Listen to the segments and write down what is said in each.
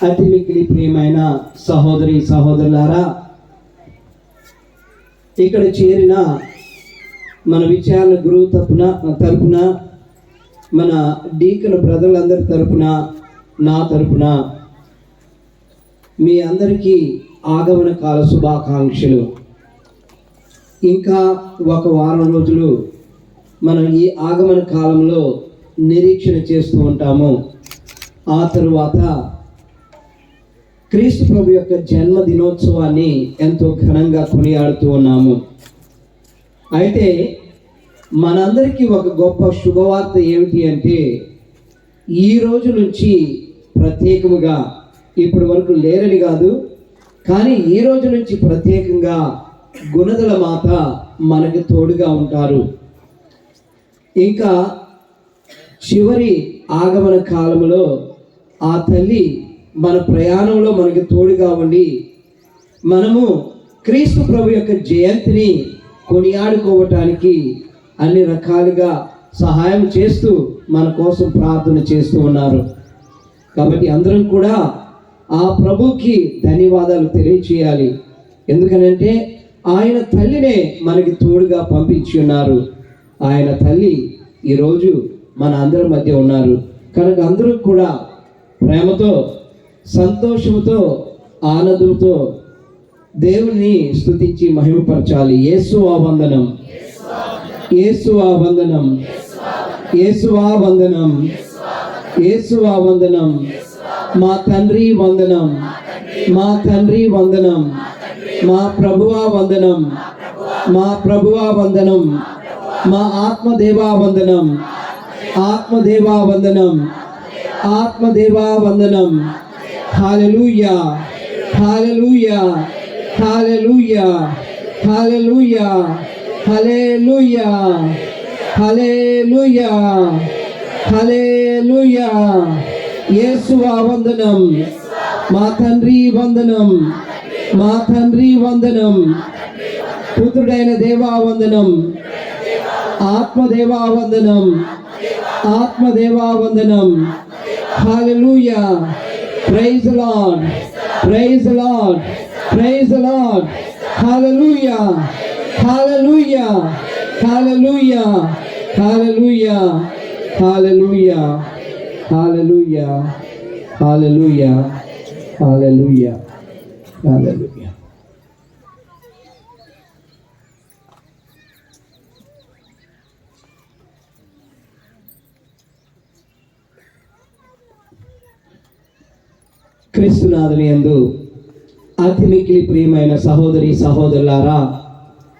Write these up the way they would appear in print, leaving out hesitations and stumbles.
అతి మిక్కిలి ప్రియమైన సహోదరి సహోదరులారా, ఇక్కడ చేరిన మన విచారణ గురువు తరపున మన డీకన్ బ్రదర్లందరి తరపున నా తరపున మీ అందరికీ ఆగమన కాల శుభాకాంక్షలు. ఇంకా ఒక వారం రోజులు మనం ఈ ఆగమన కాలంలో నిరీక్షణ చేస్తూ ఉంటాము. ఆ తరువాత క్రీస్తు ప్రభు యొక్క జన్మదినోత్సవాన్ని ఎంతో ఘనంగా కొనియాడుతూ ఉన్నాము. అయితే మనందరికీ ఒక గొప్ప శుభవార్త ఏమిటి అంటే, ఈ రోజు నుంచి ప్రత్యేకముగా, ఇప్పటి వరకు లేరని కాదు, కానీ ఈ రోజు నుంచి ప్రత్యేకంగా గుణదల మాత మనకి తోడుగా ఉంటారు. ఇంకా చివరి ఆగమన కాలంలో ఆ తల్లి మన ప్రయాణంలో మనకి తోడుగా ఉండి మనము క్రీస్తు ప్రభు యొక్క జయంతిని కొనియాడుకోవటానికి అన్ని రకాలుగా సహాయం చేస్తూ మన కోసం ప్రార్థన చేస్తూ ఉన్నారు. కాబట్టి అందరం కూడా ఆ ప్రభుకి ధన్యవాదాలు తెలియచేయాలి. ఎందుకనంటే ఆయన తల్లినే మనకి తోడుగా పంపించి ఉన్నారు. ఆయన తల్లి ఈరోజు మన అందరి మధ్య ఉన్నారు. కనుక అందరూ కూడా ప్రేమతో, సంతోషంతో, ఆనందంతో దేవుని స్తుతించి మహిమపరచాలి. యేసువా వందనం, యేసువా వందనం, యేసువా వందనం, యేసువా వందనం. మా తండ్రి వందనం, మా తండ్రి వందనం, మా ప్రభువా వందనం, మా ప్రభువా వందనం, మా ఆత్మదేవా వందనం, ఆత్మదేవా వందనం, ఆత్మదేవా వందనం. హల్లెలూయా, hallelujah, hallelujah, hallelujah, hallelujah, hallelujah, హల్లెలూయా. యేసువా వందనం, మా తండ్రి వందనం, మా తండ్రి వందనం, పుత్రుడైన దేవా వందనం, ఆత్మదేవా వందనం, ఆత్మదేవా వందనం. Hallelujah. Praise the lord, praise the lord, praise the lord. Hallelujah, hallelujah, hallelujah, hallelujah, hallelujah, hallelujah, hallelujah, hallelujah, hallelujah. క్రీస్తునాథుని యందు అతి మిక్కిలి ప్రియమైన సహోదరి సహోదరులారా,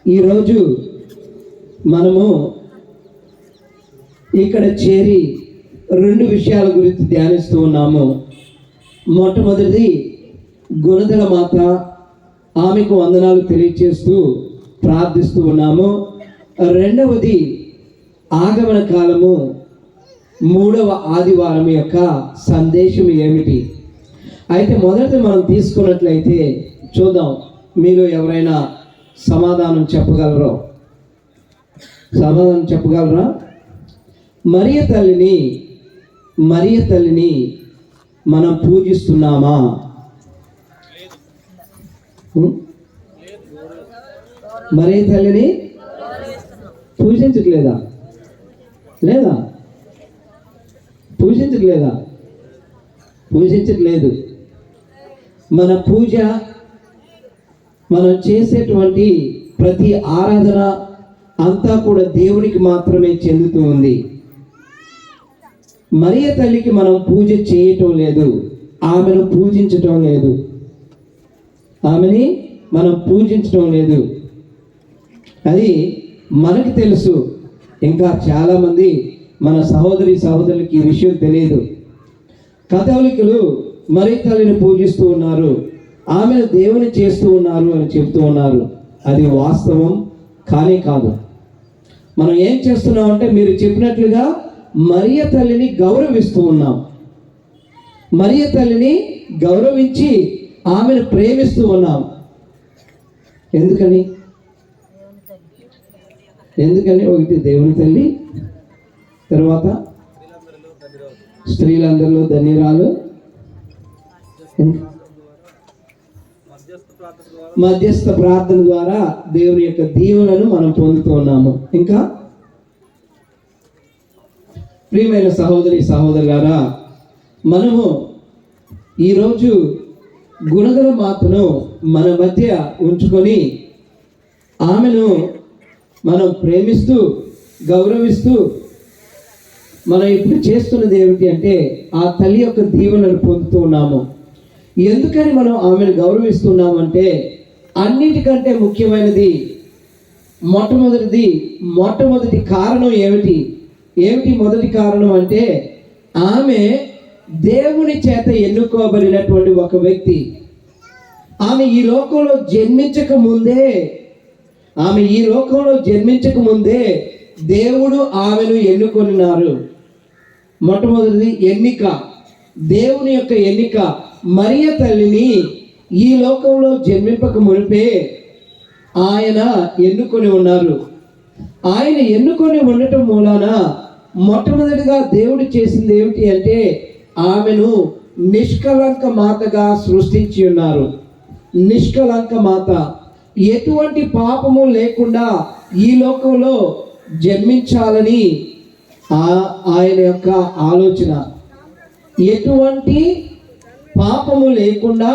ఈరోజు మనము ఇక్కడ చేరి రెండు విషయాల గురించి ధ్యానిస్తూ ఉన్నాము. మొట్టమొదటిది గుణదల మాత, ఆమెకు వందనాలు తెలియచేస్తూ ప్రార్థిస్తూ ఉన్నాము. రెండవది ఆగమన కాలము, మూడవ ఆదివారం యొక్క సందేశం ఏమిటి? అయితే మొదట మనం తీసుకున్నట్లయితే చూద్దాం, మీరు ఎవరైనా సమాధానం చెప్పగలరా? సమాధానం చెప్పగలరా? మరియ తల్లిని మనం పూజిస్తున్నామా? మరియ తల్లిని పూజించట్లేదా? లేదా? పూజించట్లేదు. మన పూజ, మనం చేసేటువంటి ప్రతి ఆరాధన అంతా కూడా దేవునికి మాత్రమే చెందుతూ ఉంది. మరియ తల్లికి మనం పూజ చేయటం లేదు, ఆమెను పూజించటం లేదు, ఆమెని మనం పూజించటం లేదు. అది మనకి తెలుసు. ఇంకా చాలామంది మన సహోదరులకి ఈ విషయం తెలియదు. కథోలికులు మరియ తల్లిని పూజిస్తూ ఉన్నారు, ఆమెను దేవుని చేస్తూ ఉన్నారు అని చెప్తూ ఉన్నారు. అది వాస్తవం కానీ కాదు. మనం ఏం చేస్తున్నాం అంటే, మీరు చెప్పినట్లుగా మరియ తల్లిని గౌరవిస్తూ ఉన్నాం. మరియ తల్లిని గౌరవించి ఆమెను ప్రేమిస్తూ ఉన్నాం. ఎందుకని? ఒకటి దేవుని తల్లి, తర్వాత స్త్రీలందరిలో ధన్యురాలు, మధ్యస్థ ప్రార్థన ద్వారా దేవుని యొక్క దీవెనలను మనం పొందుతున్నాము. ఇంకా ప్రియమైన సహోదరి సహోదరులారా, మనము ఈరోజు గుణగల మాతను మన మధ్య ఉంచుకొని ఆమెను మనం ప్రేమిస్తూ గౌరవిస్తూ మనం ఇప్పుడు చేస్తున్నది ఏమిటి అంటే ఆ తల్లి యొక్క దీవెనను పొందుతూ ఉన్నాము. ఎందుకని మనం ఆమెను గౌరవిస్తున్నామంటే అన్నిటికంటే ముఖ్యమైనది మొట్టమొదటి కారణం ఏమిటి మొదటి కారణం అంటే ఆమె దేవుని చేత ఎన్నుకోబడినటువంటి ఒక వ్యక్తి. ఆమె ఈ లోకంలో జన్మించక ముందే దేవుడు ఆమెను ఎన్నుకొనినారు. మొట్టమొదటిది ఎన్నిక, దేవుని యొక్క ఎన్నిక. మరియ తల్లిని ఈ లోకంలో జన్మింపక మునిపే ఆయన ఎన్నుకొని ఉన్నారు. ఆయన ఎన్నుకొని ఉండటం మూలాన మొట్టమొదటిగా దేవుడు చేసింది ఏమిటి అంటే ఆమెను నిష్కలంక మాతగా సృష్టించి ఉన్నారు. నిష్కలంక మాత, ఎటువంటి పాపము లేకుండా ఈ లోకంలో జన్మించాలని ఆయన యొక్క ఆలోచన. ఎటువంటి పాపము లేకుండా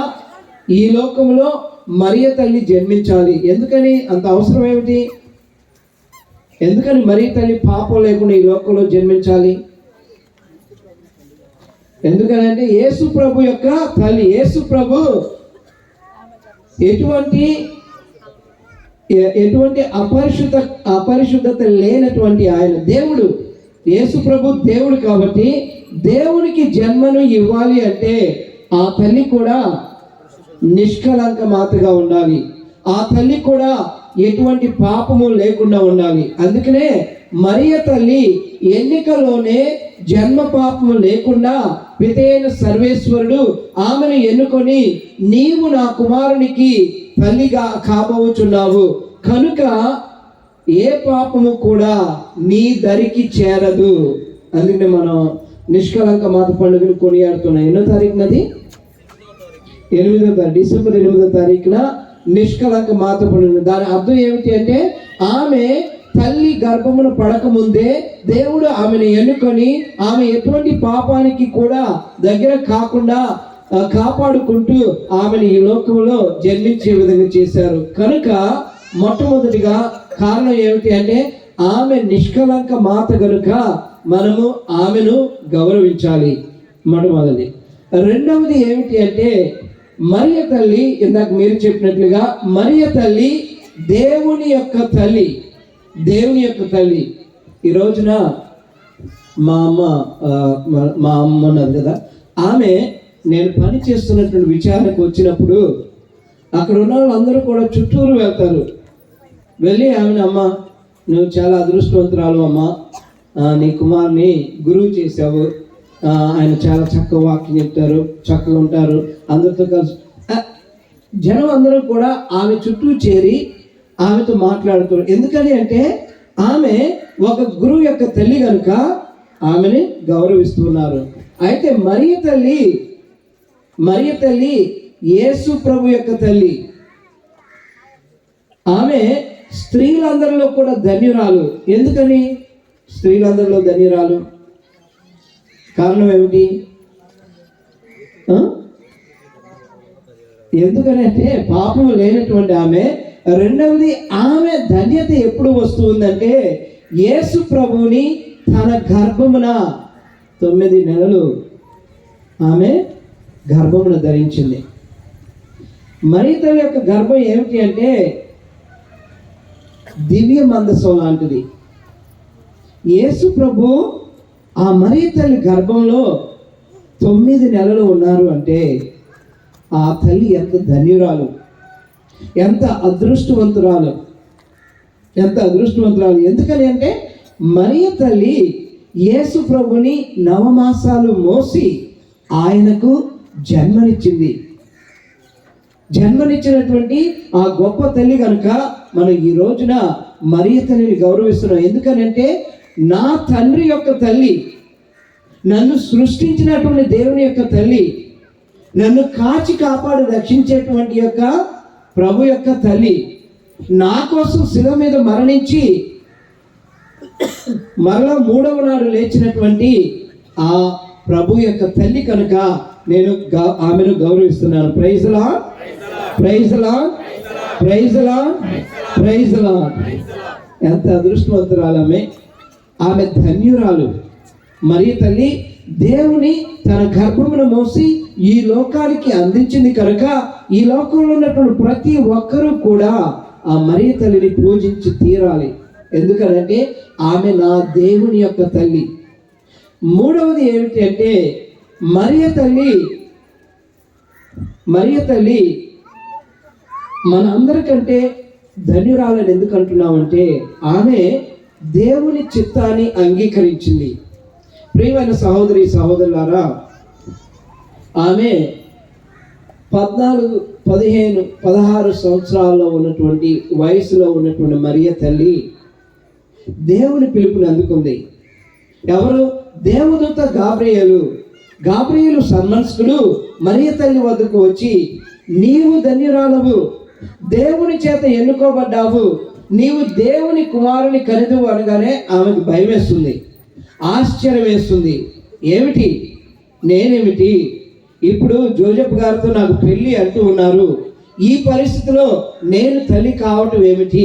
ఈ లోకంలో మరియ తల్లి జన్మించాలి. ఎందుకని అంత అవసరం ఏమిటి? ఎందుకని మరియ తల్లి పాపం లేకుండా ఈ లోకంలో జన్మించాలి? ఎందుకనంటే యేసు ప్రభు యొక్క తల్లి. యేసు ప్రభు ఎటువంటి అపరిశుద్ధత లేనటువంటి ఆయన దేవుడు. యేసు ప్రభు దేవుడు కాబట్టి దేవునికి జన్మను ఇవ్వాలి అంటే ఆ తల్లి కూడా నిష్కలంక మాతగా ఉండాలి. ఆ తల్లి కూడా ఎటువంటి పాపము లేకుండా ఉండాలి. అందుకనే మరియ తల్లి ఎన్నికలోనే జన్మ పాపము లేకుండా పితైన సర్వేశ్వరుడు ఆమెను ఎన్నుకొని నీవు నా కుమారునికి తల్లిగా కాబోచున్నావు కనుక ఏ పాపము కూడా నీ దరికి చేరదు. అందుకనే మనం నిష్కలంక మాత పండుగను కొనియాడుతున్నాం. ఎన్నో తారీఖునది? 8వ తారీఖు, డిసెంబర్ 8వ తారీఖున నిష్కలంక మాత పండుగ. దాని అర్థం ఏమిటి అంటే ఆమె తల్లి గర్భమును పడకముందే దేవుడు ఆమెను ఎన్నుకొని ఆమె ఎటువంటి పాపానికి కూడా దగ్గర కాకుండా కాపాడుకుంటూ ఆమెను ఈ లోకంలో జన్మించే విధంగా చేశారు. కనుక మొట్టమొదటిగా కారణం ఏమిటి అంటే ఆమె నిష్కలంక మాత కనుక మనము ఆమెను గౌరవించాలి. మొట్టమొదటిది. రెండవది ఏమిటి అంటే మరియ తల్లి, ఇందాక మీరు చెప్పినట్లుగా మరియ తల్లి దేవుని యొక్క తల్లి. ఈ రోజున మా అమ్మ ఉన్నది కదా, ఆమె నేను పని చేస్తున్నటువంటి విచారణకు వచ్చినప్పుడు అక్కడ ఉన్న వాళ్ళందరూ కూడా చుట్టూరు వెళ్తారు. వెళ్ళి ఆమెను, అమ్మ నువ్వు చాలా అదృష్టవంతురాలు అమ్మ, నీ కుమార్ని గురువు చేశావు, ఆయన చాలా చక్కగా వాక్యం చెప్తారు, చక్కగా ఉంటారు, అందరితో కలిసి. జనం అందరూ కూడా ఆమె చుట్టూ చేరి ఆమెతో మాట్లాడుతారు. ఎందుకని అంటే ఆమె ఒక గురువు యొక్క తల్లి కనుక ఆమెని గౌరవిస్తున్నారు. అయితే మరియ తల్లి యేసు ప్రభు యొక్క తల్లి. ఆమె స్త్రీలందరిలో కూడా ధన్యురాలు. ఎందుకని స్త్రీలందరిలో ధన్యురాలు? కారణం ఏమిటి? ఎందుకనంటే పాపం లేనటువంటి ఆమె. రెండవది, ఆమె ధన్యత ఎప్పుడు వస్తుందంటే యేసు ప్రభువుని తన గర్భమున 9 నెలలు ఆమె గర్భమును ధరించింది. మరియ తల్లి యొక్క గర్భం ఏమిటి అంటే దివ్య మందసం లాంటిది. యేసు ప్రభు ఆ మరియ తల్లి గర్భంలో 9 నెలలు ఉన్నారు అంటే ఆ తల్లి ఎంత ధన్యురాలు, ఎంత అదృష్టవంతురాలు. ఎందుకని అంటే మరియ తల్లి యేసు ప్రభుని 9 మాసాలు మోసి ఆయనకు జన్మనిచ్చినటువంటి ఆ గొప్ప తల్లి కనుక మనం ఈ రోజున మరియ తల్లిని గౌరవిస్తున్నాం. ఎందుకనంటే నా తండ్రి యొక్క తల్లి, నన్ను సృష్టించినటువంటి దేవుని యొక్క తల్లి, నన్ను కాచి కాపాడు రక్షించేటువంటి యొక్క ప్రభు యొక్క తల్లి, నా కోసం శిలువ మీద మరణించి మరలా మూడవ నాడు లేచినటువంటి ఆ ప్రభు యొక్క తల్లి కనుక నేను ఆమెను గౌరవిస్తున్నాను. Praise lord, praise lord, praise lord, praise lord. ఎంత అదృష్టవంతురాలమే, ఆమె ధన్యురాలు. మరియ తల్లి దేవుని తన గర్భమును మోసి ఈ లోకానికి అందించింది కనుక ఈ లోకంలో ఉన్నటువంటి ప్రతి ఒక్కరూ కూడా ఆ మరియ తల్లిని పూజించి తీరాలి. ఎందుకనంటే ఆమె నా దేవుని యొక్క తల్లి. మూడవది ఏమిటి అంటే మరియ తల్లి మన అందరికంటే ధన్యురాలని ఎందుకు అంటున్నామంటే ఆమె దేవుని చిత్తాన్ని అంగీకరించింది. ప్రియమైన సహోదరి సహోదరులారా, ఆమె 14, 15, 16 సంవత్సరాల్లో ఉన్నటువంటి వయసులో ఉన్నటువంటి మరియ తల్లి దేవుని పిలుపుని అందుకుంది. ఎవరు? దేవదూత గాబ్రియేలు సన్మనస్కుడు మరియ తల్లి వద్దకు వచ్చి, నీవు ధన్యురాలవు, దేవుని చేత ఎన్నుకోబడ్డావు, నీవు దేవుని కుమారుని కనిదు అనగానే ఆమెకు భయం వేస్తుంది, ఆశ్చర్యం వేస్తుంది. ఏమిటి, నేనేమిటి, ఇప్పుడు జోజెఫ్ గారితో నాకు పెళ్ళి అంటూ ఉన్నారు, ఈ పరిస్థితిలో నేను తల్లి కావటం ఏమిటి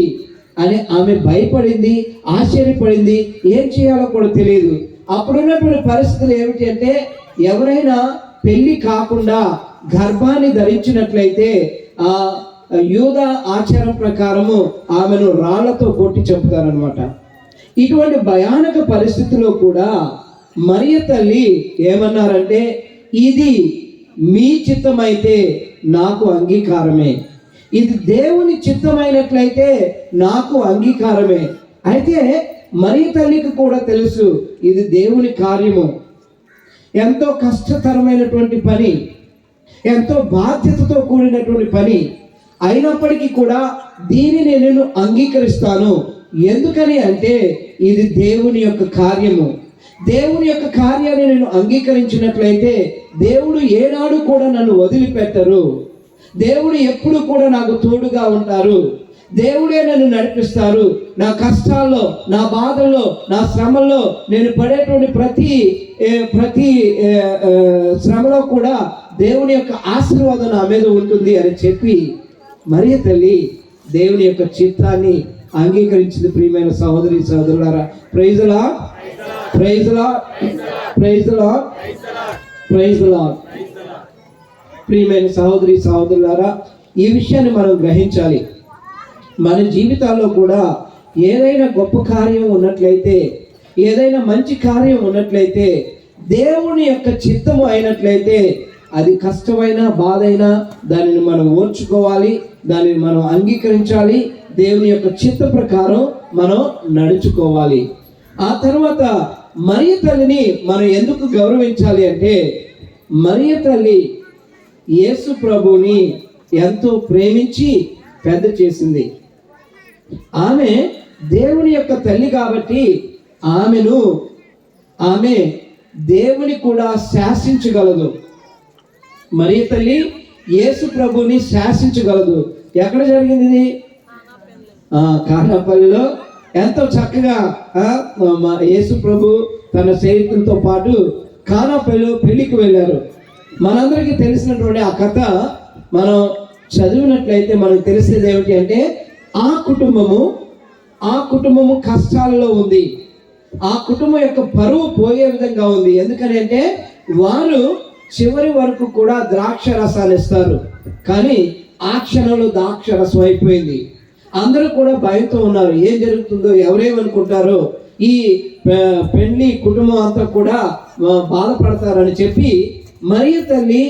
అని ఆమె భయపడింది, ఆశ్చర్యపడింది. ఏం చేయాలో కూడా తెలియదు. అప్పుడున్నటువంటి పరిస్థితులు ఏమిటి అంటే ఎవరైనా పెళ్లి కాకుండా గర్భాన్ని ధరించినట్లయితే ఆ యూద ఆచారం ప్రకారము ఆమెను రాళ్లతో కొట్టి చంపుతారనమాట. ఇటువంటి భయానక పరిస్థితిలో కూడా మరియ తల్లి ఏమన్నారంటే, ఇది మీ చిత్తమైతే నాకు అంగీకారమే, ఇది దేవుని చిత్తమైనట్లయితే నాకు అంగీకారమే. అయితే మరియ తల్లికి కూడా తెలుసు ఇది దేవుని కార్యము, ఎంతో కష్టతరమైనటువంటి పని, ఎంతో బాధ్యతతో కూడినటువంటి పని. అయినప్పటికీ కూడా దీనిని నేను అంగీకరిస్తాను. ఎందుకని అంటే ఇది దేవుని యొక్క కార్యము. దేవుని యొక్క కార్యాన్ని నేను అంగీకరించినట్లయితే దేవుడు ఏనాడు కూడా నన్ను వదిలిపెట్టరు, దేవుడు ఎప్పుడు కూడా నాకు తోడుగా ఉంటారు, దేవుడే నన్ను నడిపిస్తారు. నా కష్టాల్లో, నా బాధల్లో, నా శ్రమల్లో, నేను పడేటువంటి ప్రతి శ్రమలో కూడా దేవుని యొక్క ఆశీర్వాదం నా మీద ఉంటుంది అని చెప్పి మరియ తల్లి దేవుని యొక్క చిత్తాన్ని అంగీకరించింది. ప్రియమైన సహోదరి సహోదరులారా, praise lord, praise lord, praise lord, praise lord. ప్రియమైన సహోదరి సహోదరులారా, ఈ విషయాన్ని మనం గ్రహించాలి. మన జీవితాల్లో కూడా ఏదైనా గొప్ప కార్యం ఉన్నట్లయితే, ఏదైనా మంచి కార్యం ఉన్నట్లయితే, దేవుని యొక్క చిత్తము అయినట్లయితే, అది కష్టమైన బాధైనా దానిని మనం ఓర్చుకోవాలి, దానిని మనం అంగీకరించాలి, దేవుని యొక్క చిత్త ప్రకారం మనం నడుచుకోవాలి. ఆ తర్వాత మరియ తల్లిని మనం ఎందుకు గౌరవించాలి అంటే, మరియ తల్లి యేసు ప్రభువుని ఎంతో ప్రేమించి పెద్ద చేసింది. ఆమె దేవుని యొక్క తల్లి కాబట్టి ఆమె దేవుని కూడా శాసించగలదు. మరియ తల్లి యేసు ప్రభువుని శాసించగలదు. ఎక్కడ జరిగింది ఇది? కానాపల్లిలో ఎంతో చక్కగా యేసు ప్రభు తన స్నేహితులతో పాటు కానాపల్లిలో పెళ్లికి వెళ్ళారు. మనందరికీ తెలిసినటువంటి ఆ కథ మనం చదివినట్లయితే మనకు తెలిసేది ఏమిటి అంటే, ఆ కుటుంబము కష్టాలలో ఉంది. ఆ కుటుంబం యొక్క పరువు పోయే విధంగా ఉంది. ఎందుకని అంటే వారు చివరి వరకు కూడా ద్రాక్ష రసాన్ని ఇస్తారు, కానీ ఆ క్షణంలో ద్రాక్ష రసం అయిపోయింది. అందరూ కూడా భయంతో ఉన్నారు, ఏం జరుగుతుందో, ఎవరేమనుకుంటారో, ఈ పెళ్లి కుటుంబం అంతా కూడా బాధపడతారని చెప్పి మరియ తల్లి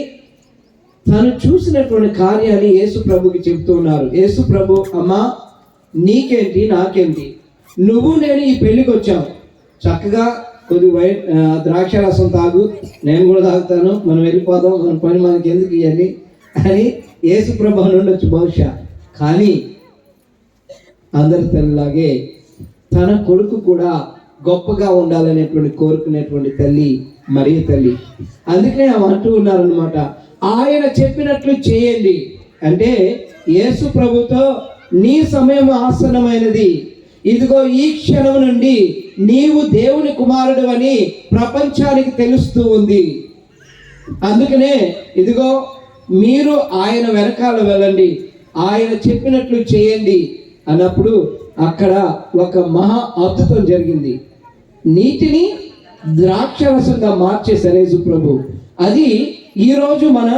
తను చూసినటువంటి కార్యాన్ని యేసు ప్రభుకి చెప్తూ ఉన్నారు. యేసు ప్రభు, అమ్మా నీకేంటి నాకేంటి, నువ్వు నేను ఈ పెళ్లికి వచ్చాం, చక్కగా కొద్ది ద్రాక్ష రసం తాగు, నేను కూడా తాగుతాను, మనం వెళ్ళిపోదాం, మన పని మనకి ఎందుకు ఇవన్నీ అని యేసు ప్రభు అని ఉండొచ్చు బహుశా. కానీ అందరి తల్లిలాగే తన కొడుకు కూడా గొప్పగా ఉండాలనేటువంటి కోరుకునేటువంటి తల్లి మరియ తల్లి. అందుకనే ఆమె అంటూ ఉన్నారనమాట, ఆయన చెప్పినట్లు చేయండి. అంటే యేసు ప్రభుతో నీ సమయం ఆసన్నమైనది, ఇదిగో ఈ క్షణం నుండి నీవు దేవుని కుమారుడు అని ప్రపంచానికి తెలుస్తూ ఉంది. అందుకనే ఇదిగో మీరు ఆయన వెనకాల వెళ్ళండి, ఆయన చెప్పినట్లు చేయండి అన్నప్పుడు అక్కడ ఒక మహా అద్భుతం జరిగింది. నీటిని ద్రాక్షరసంగా మార్చేశారు యేసు ప్రభు. అది ఈరోజు మన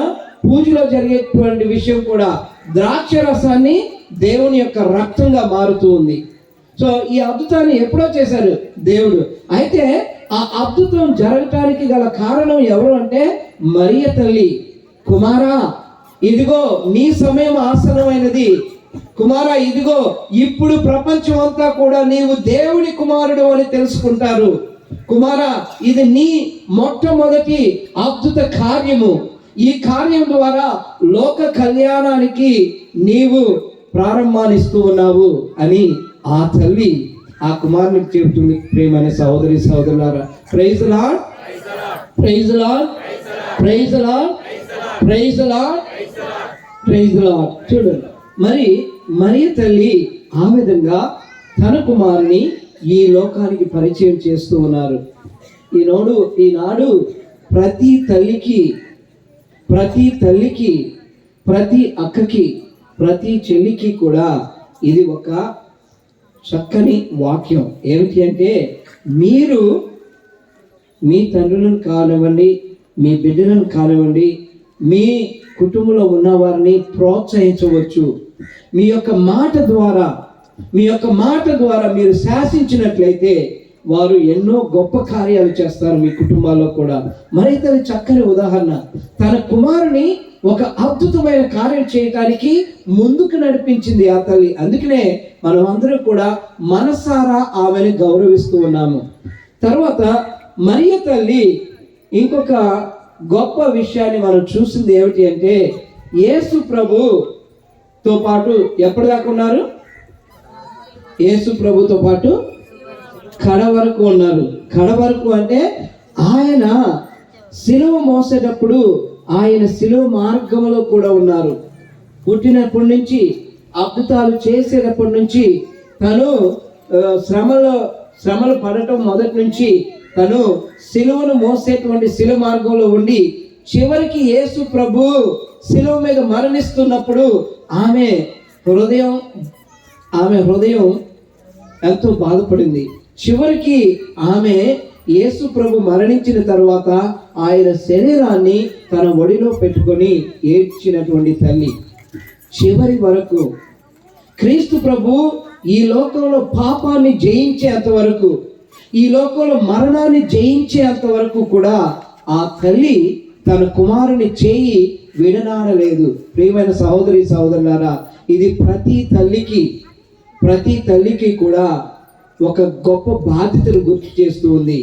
పూజలో జరిగేటువంటి విషయం కూడా. ద్రాక్షరసాన్ని దేవుని యొక్క రక్తంగా మారుతూ ఉంది. సో ఈ అద్భుతాన్ని ఎప్పుడో చేశారు దేవుడు. అయితే ఆ అద్భుతం జరగటానికి గల కారణం ఎవరు అంటే మరియ తల్లి. కుమారా ఇదిగో నీ సమయం ఆసన్నమైనది, కుమారా ఇదిగో ఇప్పుడు ప్రపంచం అంతా కూడా నీవు దేవుని కుమారుడు అని తెలుసుకుంటారు. కుమారా ఇది నీ మొట్టమొదటి అద్భుత కార్యము, ఈ కార్యం ద్వారా లోక కళ్యాణానికి నీవు ప్రారంభాన్నిస్తూ ఉన్నావు అని ఆ తల్లి ఆ కుమారునికి చెబుతుంది. ప్రియమైన సహోదరి సహోదరులారా, praise lord, praise lord, praise lord, praise lord, praise lord. చూడండి, మరి మరియ తల్లి ఆ విధంగా తన కుమారుని ఈ లోకానికి పరిచయం చేస్తూ ఉన్నారు. ఈనాడు ప్రతి తల్లికి, ప్రతి అక్కకి, ప్రతి చెల్లికి కూడా ఇది ఒక చక్కని వాక్యం. ఏమిటి అంటే మీరు మీ తండ్రులను కానివ్వండి, మీ బిడ్డలను కానివ్వండి, మీ కుటుంబంలో ఉన్నవారిని ప్రోత్సహించవచ్చు. మీ యొక్క మాట ద్వారా మీరు శాసించినట్లయితే వారు ఎన్నో గొప్ప కార్యాలు చేస్తారు మీ కుటుంబాల్లో కూడా. మరి తల్లి చక్కని ఉదాహరణ, తన కుమారుని ఒక అద్భుతమైన కార్యం చేయటానికి ముందుకు నడిపించింది ఆ తల్లి. అందుకనే మనం అందరూ కూడా మనసారా ఆమెను గౌరవిస్తూ ఉన్నాము. తర్వాత మరియ తల్లి ఇంకొక గొప్ప విషయాన్ని మనం చూసింది ఏమిటి అంటే యేసు ప్రభుతో పాటు ఎప్పటిదాకా ఉన్నారు? యేసు ప్రభుతో పాటు కడ వరకు ఉన్నారు. కడ వరకు అంటే ఆయన సిలువ మోసేటప్పుడు ఆయన సిలువ మార్గంలో కూడా ఉన్నారు. పుట్టినప్పటి నుంచి, అద్భుతాలు చేసేటప్పటి నుంచి, తను శ్రమలు పడటం మొదటి నుంచి తను సిలువను మోసేటువంటి సిలువ మార్గంలో ఉండి చివరికి యేసు ప్రభు సిలువ మీద మరణిస్తున్నప్పుడు ఆమె హృదయం ఎంతో బాధపడింది. చివరికి ఆమె యేసు ప్రభు మరణించిన తర్వాత ఆయన శరీరాన్ని తన ఒడిలో పెట్టుకొని ఏడ్చినటువంటి తల్లి. చివరి వరకు క్రీస్తు ప్రభు ఈ లోకంలో పాపాన్ని జయించేంత వరకు, ఈ లోకంలో మరణాన్ని జయించేంత వరకు కూడా ఆ తల్లి తన కుమారుని చేయి విడనాడలేదు. ప్రియమైన సహోదరి సహోదరులారా, ఇది ప్రతి తల్లికి కూడా ఒక గొప్ప బాధ్యతను గుర్తు చేస్తూ ఉంది.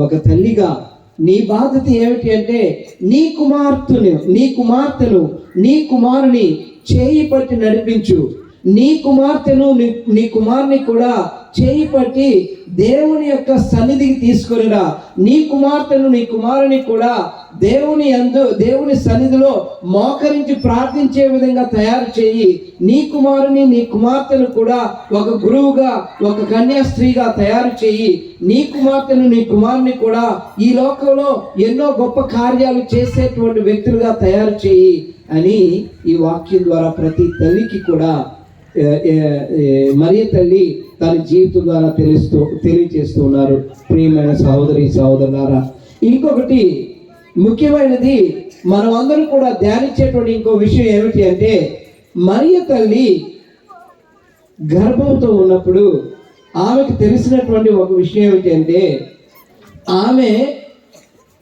ఒక తల్లిగా నీ బాధ్యత ఏమిటి అంటే నీ కుమార్తెను నీ కుమారుని చేయి పట్టి నడిపించు. నీ కుమారుని కూడా చేయి పట్టి దేవుని యొక్క సన్నిధికి తీసుకొనిరా. నీ కుమారుని కూడా దేవుని సన్నిధిలో మోకరించి ప్రార్థించే విధంగా తయారు చేయి. నీ కుమార్తెను కూడా ఒక గురువుగా, ఒక కన్యాస్త్రీగా తయారు చేయి. నీ కుమారుని కూడా ఈ లోకంలో ఎన్నో గొప్ప కార్యాలు చేసేటువంటి వ్యక్తులుగా తయారు చేయి అని ఈ వాక్యం ద్వారా ప్రతి తల్లికి కూడా మరియ తల్లి తన జీవితం ద్వారా తెలియజేస్తూ ఉన్నారు. ప్రియమైన సహోదరి సహోదరులారా, ఇంకొకటి ముఖ్యమైనది మనం అందరూ కూడా ధ్యానించేటువంటి ఇంకో విషయం ఏమిటి అంటే మరియ తల్లి గర్భంతో ఉన్నప్పుడు ఆమెకు తెలిసినటువంటి ఒక విషయం ఏమిటి అంటే ఆమె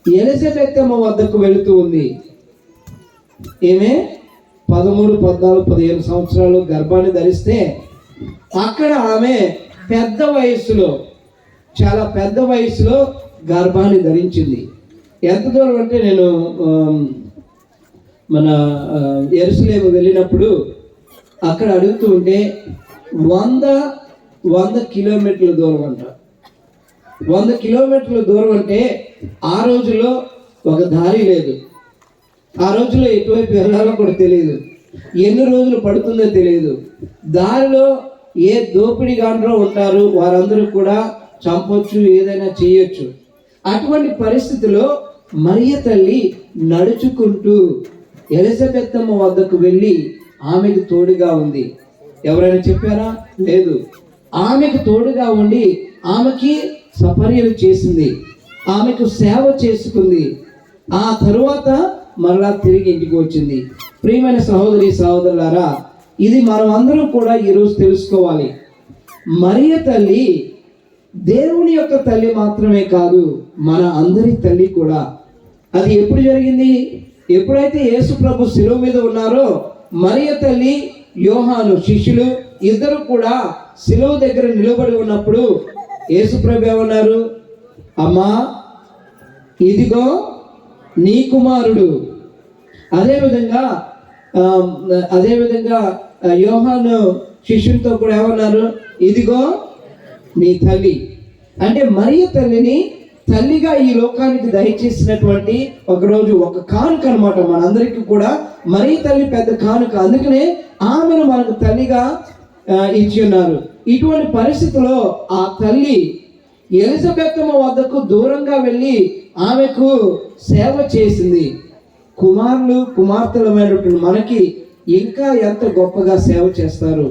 ఎలిజబెత్ అమ్మ వద్దకు వెళుతూ ఉంది. ఈమె 13, 14, 15 సంవత్సరాలు గర్భాన్ని ధరిస్తే అక్కడ ఆమె చాలా పెద్ద వయసులో గర్భాన్ని ధరించింది. ఎంత దూరం అంటే నేను మన యెరూషలేము వెళ్ళినప్పుడు అక్కడ అడుగుతూ ఉంటే 100 కిలోమీటర్ల దూరం అంట. 100 కిలోమీటర్ల దూరం అంటే ఆ రోజుల్లో ఒక దారి లేదు. ఆ రోజుల్లో ఎటువైపు వెళ్ళాలో కూడా తెలియదు, ఎన్ని రోజులు పడుతుందో తెలియదు. దారిలో ఏ దోపిడిగాండ్రో ఉంటారు, వారందరూ కూడా చంపొచ్చు, ఏదైనా చేయొచ్చు. అటువంటి పరిస్థితిలో మరియ తల్లి నడుచుకుంటూ ఎలిజబెత్తమ్మ వద్దకు వెళ్ళి ఆమెకు తోడుగా ఉంది. ఎవరైనా చెప్పారా? లేదు. ఆమెకు తోడుగా ఉండి ఆమెకి సపర్యలు చేసింది, ఆమెకు సేవ చేసుకుంది. ఆ తరువాత మరలా తిరిగి ఇంటికి వచ్చింది. ప్రియమైన సహోదరి సహోదరులారా, ఇది మనం అందరం కూడా ఈరోజు తెలుసుకోవాలి. మరియ తల్లి దేవుని యొక్క తల్లి మాత్రమే కాదు, మన అందరి తల్లి కూడా. అది ఎప్పుడు జరిగింది? ఎప్పుడైతే యేసు ప్రభు శిలువ మీద ఉన్నారో మరియ తల్లి, యోహాను శిష్యులు ఇద్దరు కూడా శిలువ దగ్గర నిలబడి ఉన్నప్పుడు యేసు ప్రభు ఏమన్నారు? అమ్మా, ఇదిగో నీ కుమారుడు. అదేవిధంగా యోహాను శిష్యులతో కూడా ఏమన్నారు? ఇదిగో నీ తల్లి. అంటే మరియ తల్లిని తల్లిగా ఈ లోకానికి దయచేసినటువంటి ఒకరోజు ఒక కానుక అనమాట. మనందరికీ కూడా మరియ తల్లి పెద్ద కానుక. అందుకనే ఆమెను మనకు తల్లిగా ఇచ్చి ఉన్నారు. ఇటువంటి పరిస్థితుల్లో ఆ తల్లి ఎలిజబెత్తమ్మ వద్దకు దూరంగా వెళ్ళి ఆమెకు సేవ చేసింది. కుమారులు కుమార్తెలమైనటువంటి మనకి ఇంకా ఎంత గొప్పగా సేవ చేస్తారు.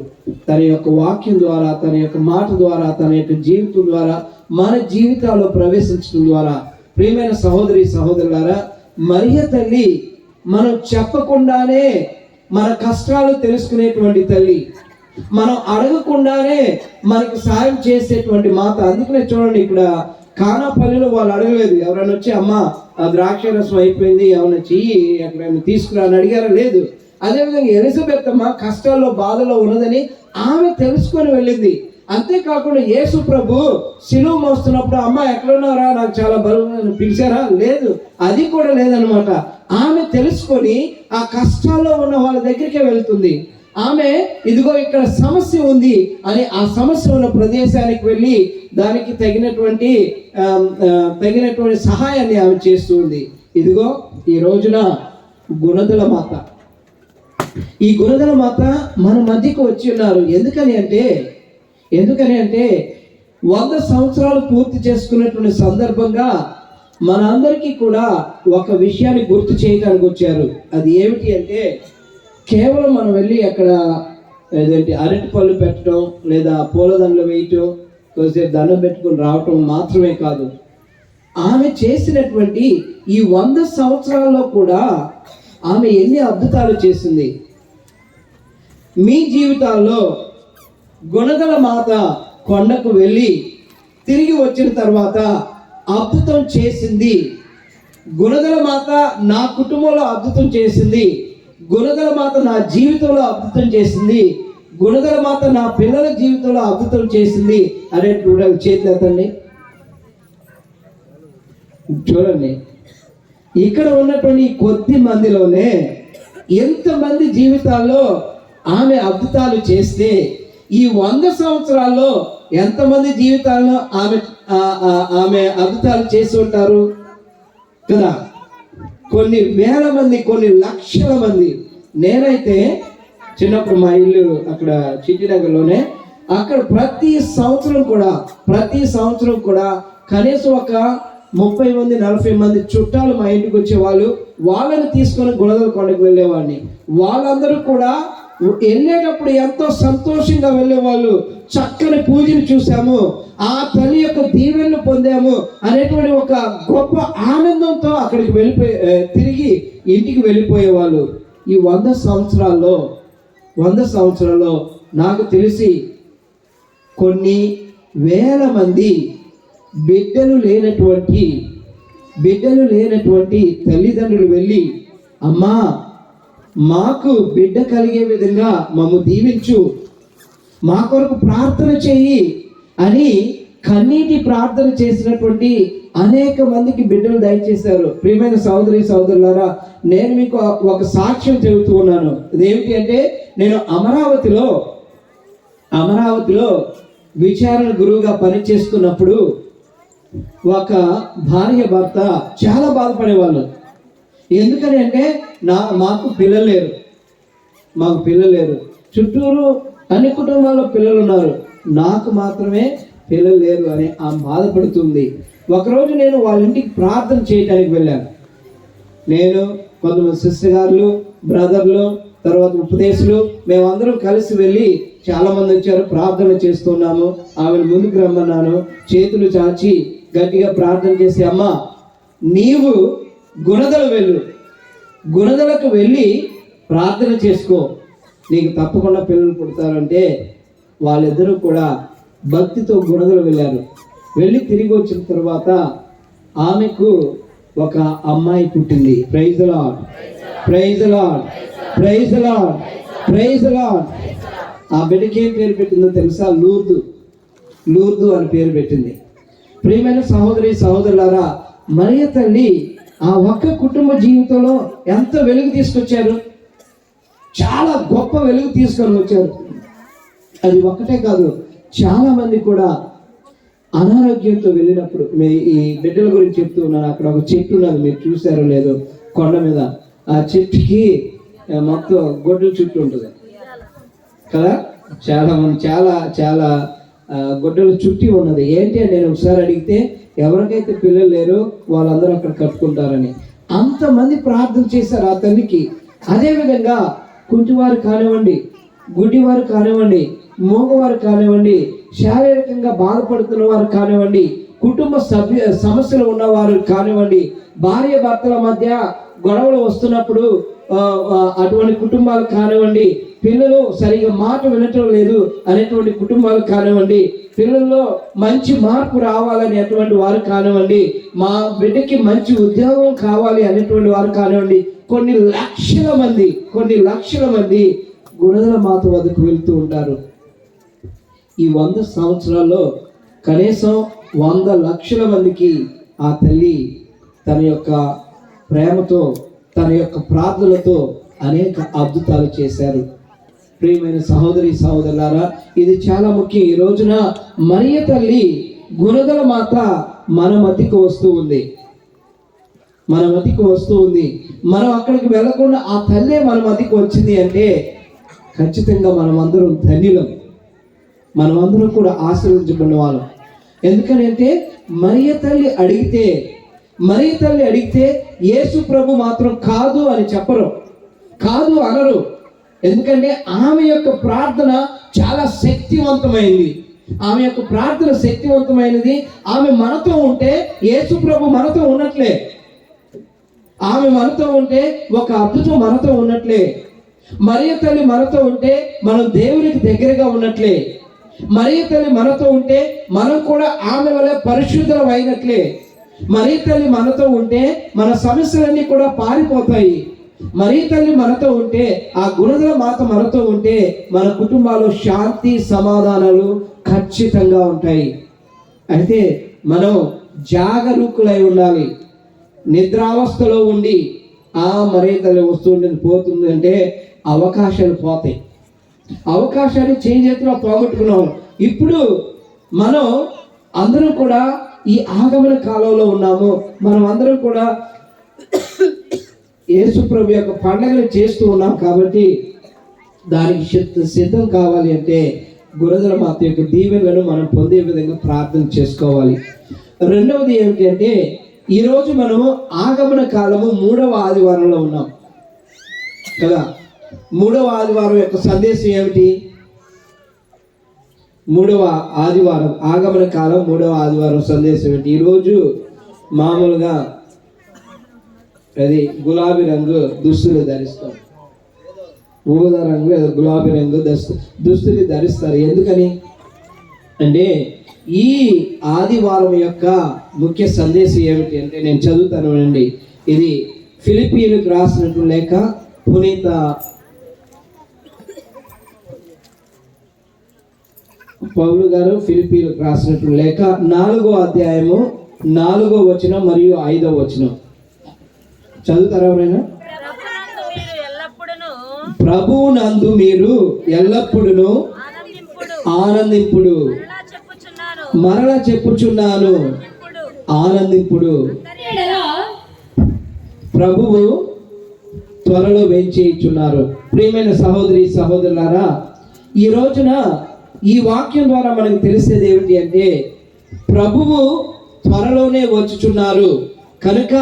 తన యొక్క వాక్యం ద్వారా, తన యొక్క మాట ద్వారా, తన యొక్క జీవితం ద్వారా, మన జీవితాల్లో ప్రవేశించడం ద్వారా. ప్రియమైన సహోదరి సహోదరులారా, మరియ తల్లి మనం చెప్పకుండానే మన కష్టాలు తెలుసుకునేటువంటి తల్లి, మనం అడగకుండానే మనకు సాయం చేసేటువంటి మాత. అందుకనే చూడండి, ఇక్కడ కానాపల్లిలో వాళ్ళు అడగలేదు. ఎవరైనా వచ్చి అమ్మ ఆ ద్రాక్ష రసం అయిపోయింది, ఏమైనా చెయ్యి, ఎక్కడైనా తీసుకురా అని అడిగారా? లేదు. అదేవిధంగా ఎలిజబెత్తమ్మ కష్టాల్లో బాధలో ఉన్నదని ఆమె తెలుసుకొని వెళ్ళింది. అంతేకాకుండా యేసు ప్రభు శిలువ మోస్తున్నప్పుడు అమ్మ ఎక్కడున్నారా, నాకు చాలా బరువు పిలిచారా? లేదు, అది కూడా లేదనమాట. ఆమె తెలుసుకొని ఆ కష్టాల్లో ఉన్న వాళ్ళ దగ్గరికే వెళ్తుంది. ఆమె ఇదిగో ఇక్కడ సమస్య ఉంది అని ఆ సమస్య ఉన్న ప్రదేశానికి వెళ్ళి దానికి తగినటువంటి సహాయాన్ని ఆమె చేస్తూ ఉంది. ఇదిగో ఈ రోజున గుణదల మాత, ఈ గుణదల మాత మన మధ్యకు వచ్చి ఉన్నారు. ఎందుకని అంటే 100 సంవత్సరాలు పూర్తి చేసుకున్నటువంటి సందర్భంగా మనందరికీ కూడా ఒక విషయాన్ని గుర్తు చేయడానికి వచ్చారు. అది ఏమిటి అంటే, కేవలం మనం వెళ్ళి అక్కడ అరటి పళ్ళు పెట్టడం లేదా పూలదండలు వేయటం, కొద్దిసేపు దండం పెట్టుకుని రావటం మాత్రమే కాదు. ఆమె చేసినటువంటి ఈ 100 సంవత్సరాల్లో కూడా ఆమె ఎన్ని అద్భుతాలు చేసింది. మీ జీవితాల్లో గుణదల మాత కొండకు వెళ్ళి తిరిగి వచ్చిన తర్వాత అద్భుతం చేసింది. గుణదల మాత నా కుటుంబంలో అద్భుతం చేసింది, గుణదల మాత నా జీవితంలో అద్భుతం చేసింది, గుణదల మాత నా పిల్లల జీవితంలో అద్భుతం చేసింది అనే చేతులు ఎత్తండి. చూడండి, ఇక్కడ ఉన్నటువంటి కొద్ది మందిలోనే ఎంతమంది జీవితాల్లో ఆమె అద్భుతాలు చేస్తే, ఈ 100 సంవత్సరాల్లో ఎంతమంది జీవితాల్లో ఆమె అద్భుతాలు చేసి ఉంటారు కదా? కొన్ని వేల మంది, కొన్ని లక్షల మంది. నేనైతే చిన్నప్పుడు మా ఇల్లు అక్కడ చిట్టినగర్లోనే, అక్కడ ప్రతి సంవత్సరం కూడా కనీసం ఒక 30 మంది 40 మంది చుట్టాలు మా ఇంటికి వచ్చేవాళ్ళు. వాళ్ళని తీసుకొని గుణదల కొండకు వెళ్ళేవాడిని. వాళ్ళందరూ కూడా వెళ్ళేటప్పుడు ఎంతో సంతోషంగా వెళ్ళేవాళ్ళు. చక్కని పూజను చూసాము, ఆ తల్లి యొక్క దీవెనలు పొందాము అనేటువంటి ఒక గొప్ప ఆనందంతో అక్కడికి తిరిగి ఇంటికి వెళ్ళిపోయేవాళ్ళు. ఈ 100 సంవత్సరాల్లో నాకు తెలిసి కొన్ని వేల మంది బిడ్డలు లేనటువంటి తల్లిదండ్రులు వెళ్ళి, అమ్మా మాకు బిడ్డ కలిగే విధంగా మమ్ము దీవించు, మా కొరకు ప్రార్థన చెయ్యి అని కన్నీటి ప్రార్థన చేసినటువంటి అనేక మందికి బిడ్డలు దయచేశారు. ప్రియమైన సహోదరి సహోదరులారా, నేను మీకు ఒక సాక్ష్యం చెబుతూ ఉన్నాను. అదేమిటి అంటే, నేను అమరావతిలో విచారణ గురువుగా పనిచేస్తున్నప్పుడు ఒక భార్య భర్త చాలా బాధపడేవాళ్ళు. ఎందుకని అంటే మాకు పిల్లలు లేరు, చుట్టూరు అన్ని కుటుంబాల్లో పిల్లలు ఉన్నారు, నాకు మాత్రమే పిల్లలు లేరు అని ఆమె బాధపడుతుంది. ఒకరోజు నేను వాళ్ళ ఇంటికి ప్రార్థన చేయడానికి వెళ్ళాను. నేను, కొంతమంది సిస్టర్ గారులు, బ్రదర్లు, తర్వాత ఉపదేశులు, మేమందరం కలిసి వెళ్ళి చాలామంది వచ్చారు, ప్రార్థన చేస్తున్నాము. ఆమెను ముందుకు రమ్మన్నాను, చేతులు చాచి గట్టిగా ప్రార్థన చేసి, అమ్మ నీవు గుణదలకు వెళ్ళి ప్రార్థన చేసుకో, నీకు తప్పకుండా పిల్లలు పుడతారంటే వాళ్ళిద్దరూ కూడా భక్తితో గుణదలు వెళ్ళారు. వెళ్ళి తిరిగి వచ్చిన తర్వాత ఆమెకు ఒక అమ్మాయి పుట్టింది. Praise the lord, praise the lord, praise the lord, praise the lord. ఆ బిడ్డకి ఏం పేరు పెట్టిందో తెలుసా? లూర్దు అని పేరు పెట్టింది. ప్రియమైన సహోదరి సహోదరులారా, మరియ తల్లి ఆ ఒక్క కుటుంబ జీవితంలో ఎంత వెలుగు తీసుకొచ్చారు, చాలా గొప్ప వెలుగు తీసుకొని వచ్చారు. అది ఒక్కటే కాదు, చాలా మంది కూడా అనారోగ్యంతో వెళ్ళినప్పుడు, ఈ బిడ్డల గురించి చెప్తూ ఉన్నాను. అక్కడ ఒక చెట్టు ఉన్నది, మీరు చూసారో లేదో, కొండ మీద. ఆ చెట్టుకి మొత్తం గొడ్డల చుట్టూ ఉంటుంది కదా, చాలా మంది చాలా గొడ్డలు చుట్టి ఉన్నది. ఏంటి అని నేను ఒకసారి అడిగితే, ఎవరికైతే పిల్లలు లేరో వాళ్ళందరూ అక్కడ కట్టుకుంటారని. అంతమంది ప్రార్థన చేశారు ఆ తల్లికి. అదేవిధంగా కుంటివారు కానివ్వండి, గుడ్డివారు కానివ్వండి, మూగవారు కానివ్వండి, శారీరకంగా బాధపడుతున్న వారు కానివ్వండి, కుటుంబ సమస్యలు ఉన్నవారు కానివ్వండి, భార్య భర్తల మధ్య గొడవలు వస్తున్నప్పుడు అటువంటి కుటుంబాలు కానివ్వండి, పిల్లలు సరిగా మాట వినటం లేదు అనేటువంటి కుటుంబాలు కానివ్వండి, పిల్లల్లో మంచి మార్పు రావాలని అటువంటి వారు కానివ్వండి, మా బిడ్డకి మంచి ఉద్యోగం కావాలి అనేటువంటి వారు కానివ్వండి, కొన్ని లక్షల మంది గుణదల మాత వద్దకు వెళ్తూ ఉంటారు. ఈ 100 సంవత్సరాల్లో కనీసం 100 లక్షల మందికి ఆ తల్లి తన యొక్క ప్రేమతో, తన యొక్క ప్రార్థనలతో అనేక అద్భుతాలు చేశారు. ప్రియమైన సహోదరి సహోదరులారా, ఇది చాలా ముఖ్యం. ఈ రోజున మరియ తల్లి గుణదల మాత మన మధ్యకు వస్తూ ఉంది. మనం అక్కడికి వెళ్ళకుండా ఆ తల్లే మన మధ్యకు వచ్చింది అంటే ఖచ్చితంగా మనమందరం ధన్యులం, మనమందరం కూడా ఆశీర్వదించబడిన వాళ్ళం. ఎందుకనంటే మరియ తల్లి అడిగితే యేసు ప్రభు మాత్రం కాదు అని చెప్పరు, కాదు అనరు. ఎందుకంటే ఆమె యొక్క ప్రార్థన చాలా శక్తివంతమైనది. ఆమె మనతో ఉంటే యేసు ప్రభు మనతో ఉన్నట్లే. ఆమె మనతో ఉంటే ఒక అద్భుతం మనతో ఉన్నట్లే. మరియ తల్లి మనతో ఉంటే మనం దేవునికి దగ్గరగా ఉన్నట్లే. మరియ తల్లి మనతో ఉంటే మనం కూడా ఆమె వల్ల పరిశుద్ధులం అయినట్లే. మరియ తల్లి మనతో ఉంటే మన సమస్యలన్నీ కూడా పారిపోతాయి. మరియ తల్లి మనతో ఉంటే, ఆ గుణదల మాత మనతో ఉంటే మన కుటుంబాల్లో శాంతి సమాధానాలు ఖచ్చితంగా ఉంటాయి. అయితే మనం జాగరూకులై ఉండాలి. నిద్రావస్థలో ఉండి మరియ తల్లి వస్తుంటుంది పోతుంది అంటే అవకాశాలు పోతాయి. అవకాశాన్ని చేతిలో పోగొట్టుకున్నాం. ఇప్పుడు మనం అందరం కూడా ఈ ఆగమన కాలంలో ఉన్నాము. మనం అందరం కూడా యేసు ప్రభు యొక్క పండుగలు చేస్తూ ఉన్నాం. కాబట్టి దానికి సిద్ధం కావాలి అంటే గుణదల మాత యొక్క దీవెనలను మనం పొందే విధంగా ప్రార్థన చేసుకోవాలి. రెండవది ఏమిటి అంటే, ఈరోజు మనము ఆగమన కాలము 3వ ఆదివారంలో ఉన్నాం కదా. 3వ ఆదివారం యొక్క సందేశం ఏమిటి? 3వ ఆదివారం ఆగమన కాలం 3వ ఆదివారం సందేశం ఏంటి? ఈరోజు మామూలుగా అది గులాబీ రంగు దుస్తులు ధరిస్తారు, ఊదా రంగు గులాబీ రంగు దుస్తులు ధరిస్తారు. ఎందుకని అంటే ఈ ఆదివారం యొక్క ముఖ్య సందేశం ఏమిటి అంటే, నేను చదువుతాను అండి. ఇది ఫిలిప్పీలకు రాసినట్టు లేక పునీత పౌలు గారు ఫిలిప్పీలకు రాసినట్టు లేక 4వ అధ్యాయము 4వ వచనం మరియు 5వ వచనం చదువుతారా ఎవరైనా? ప్రభువునందు మీరు ఎల్లప్పుడూ ఆనందింపుడు, మరలా చెప్పుచున్నాను ఆనందింపుడు. ప్రభువు త్వరలో వేంచేయుచున్నారు. ప్రియమైన సహోదరి సహోదరులారా, ఈ రోజున ఈ వాక్యం ద్వారా మనకు తెలిసేది ఏమిటి అంటే ప్రభువు త్వరలోనే వచ్చుచున్నారు కనుక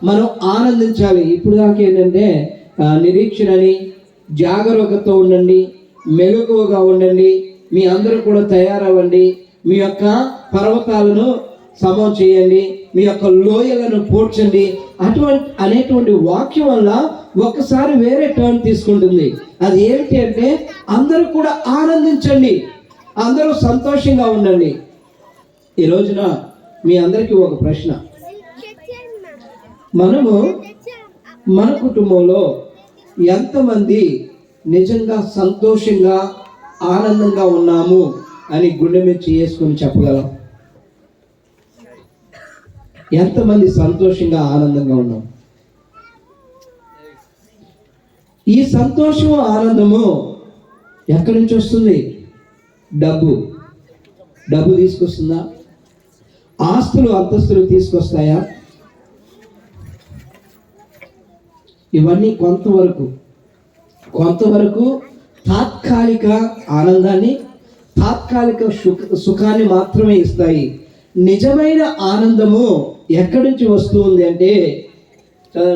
మనం ఆనందించాలి. ఇప్పుడు దాకా ఏంటంటే నిరీక్షణని, జాగరూకతతో ఉండండి, మెలకువగా ఉండండి, మీ అందరూ కూడా తయారవ్వండి, మీ యొక్క పర్వతాలను సమం చేయండి, మీ యొక్క లోయలను పూడ్చండి అనేటువంటి వాక్యం వల్ల ఒకసారి వేరే టర్న్ తీసుకుంటుంది. అది ఏమిటి అంటే అందరూ కూడా ఆనందించండి, అందరూ సంతోషంగా ఉండండి. ఈ రోజున మీ అందరికీ ఒక ప్రశ్న, మనము మన కుటుంబంలో ఎంతమంది నిజంగా సంతోషంగా ఆనందంగా ఉన్నాము అని గుండె మీద చేసుకొని చెప్పగలం? ఎంతమంది సంతోషంగా ఆనందంగా ఉన్నాం? ఈ సంతోషము ఆనందము ఎక్కడి నుంచి వస్తుంది? డబ్బు తీసుకొస్తుందా? ఆస్తులు అంతస్తులు తీసుకొస్తాయా? ఇవన్నీ కొంతవరకు తాత్కాలిక ఆనందాన్ని, తాత్కాలిక సుఖాన్ని మాత్రమే ఇస్తాయి. నిజమైన ఆనందము ఎక్కడి నుంచి వస్తుంది అంటే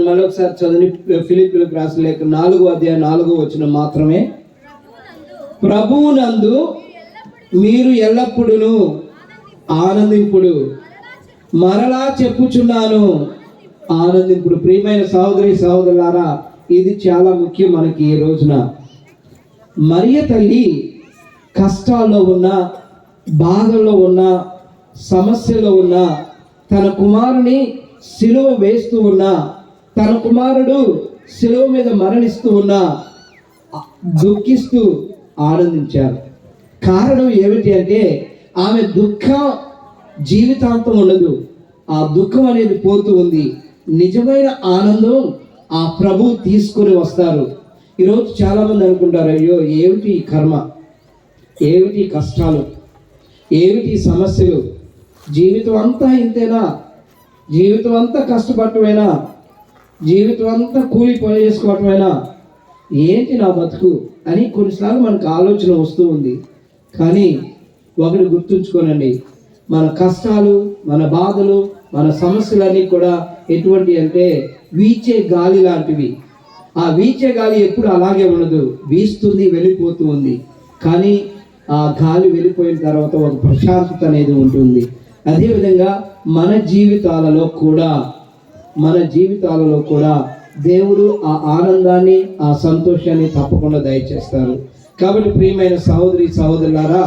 మరొకసారి చదివి ఫిలిప్పీయులకు రాసిన లేఖ 4:4 మాత్రమే. ప్రభువునందు మీరు ఎల్లప్పుడూ ఆనందింపుడు, మరలా చెప్పుచున్నాను ఆనందింపుడు. ప్రియమైన సహోదరి సహోదరులారా, ఇది చాలా ముఖ్యం మనకి ఈ రోజున. మరియ తల్లి కష్టాల్లో ఉన్న, బాధల్లో ఉన్న, సమస్యలో ఉన్న, తన కుమారుని సిలువ వేస్తూ ఉన్న, తన కుమారుడు సిలువ మీద మరణిస్తూ ఉన్న, దుఃఖిస్తూ ఆనందించారు. కారణం ఏమిటి అంటే ఆమె దుఃఖం జీవితాంతం ఉండదు, ఆ దుఃఖం అనేది పోతూ ఉంది. నిజమైన ఆనందం ఆ ప్రభు తీసుకొని వస్తారు. ఈరోజు చాలామంది అనుకుంటారు, అయ్యో ఏమిటి కర్మ, ఏమిటి కష్టాలు, ఏమిటి సమస్యలు, జీవితం అంతా ఇంతేనా, జీవితం అంతా కష్టపడటమేనా, జీవితం అంతా కూలి పని చేసుకోవటమేనా, ఏంటి నా బతుకు అని కొన్నిసార్లు మనకు ఆలోచన వస్తూ ఉంది. కానీ ఒకటి గుర్తుంచుకోనండి, మన కష్టాలు, మన బాధలు, మన సమస్యలన్నీ కూడా ఎటువంటి అంటే వీచే గాలి లాంటివి. ఆ వీచే గాలి ఎప్పుడు అలాగే ఉండదు, వీస్తుంది, వెళ్ళిపోతూ ఉంది. కానీ ఆ గాలి వెళ్ళిపోయిన తర్వాత ఒక ప్రశాంతత అనేది ఉంటుంది. అదేవిధంగా మన జీవితాలలో కూడా దేవుడు ఆ ఆనందాన్ని, ఆ సంతోషాన్ని తప్పకుండా దయచేస్తారు. కాబట్టి ప్రియమైన సహోదరి సహోదరులారా,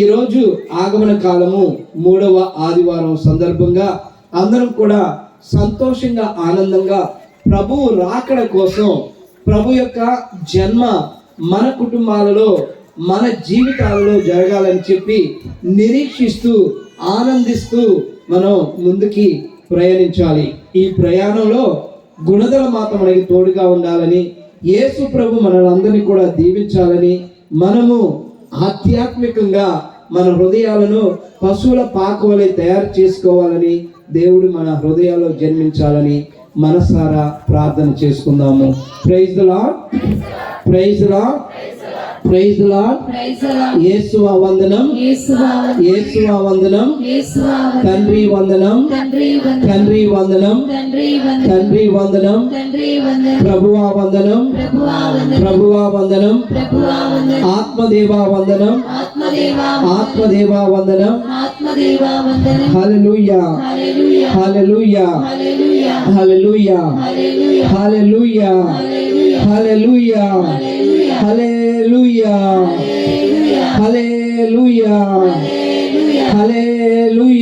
ఈరోజు ఆగమన కాలము 3వ ఆదివారం సందర్భంగా అందరం కూడా సంతోషంగా ఆనందంగా ప్రభువు రాకడ కోసం, ప్రభు యొక్క జన్మ మన కుటుంబాలలో, మన జీవితాలలో జరగాలని చెప్పి నిరీక్షిస్తూ ఆనందిస్తూ మనం ముందుకి ప్రయాణించాలి. ఈ ప్రయాణంలో గుణదల మాత మనకి తోడుగా ఉండాలని, యేసు ప్రభు మనలందరినీ కూడా దీవించాలని, మనము ఆధ్యాత్మికంగా మన హృదయాలను పశువుల పాక వలె తయారు చేసుకోవాలని, దేవుడు మన హృదయాల్లో జన్మించాలని మనసారా ప్రార్థన చేసుకుందాము. Praise the lord, praise the lord, praise the lord. యేసువా వందనం, యేసువా వందనం, తండ్రి వందనం, తండ్రి వందనం, తండ్రి వందనం, ప్రభువా వందనం, ప్రభువా వందనం, ఆత్మదేవా వందనం, ఆత్మదేవా వందనం. హల్లెలూయా, hallelujah, hallelujah, hallelujah, hallelujah, hallelujah, hallelujah, హల్లెలూయా.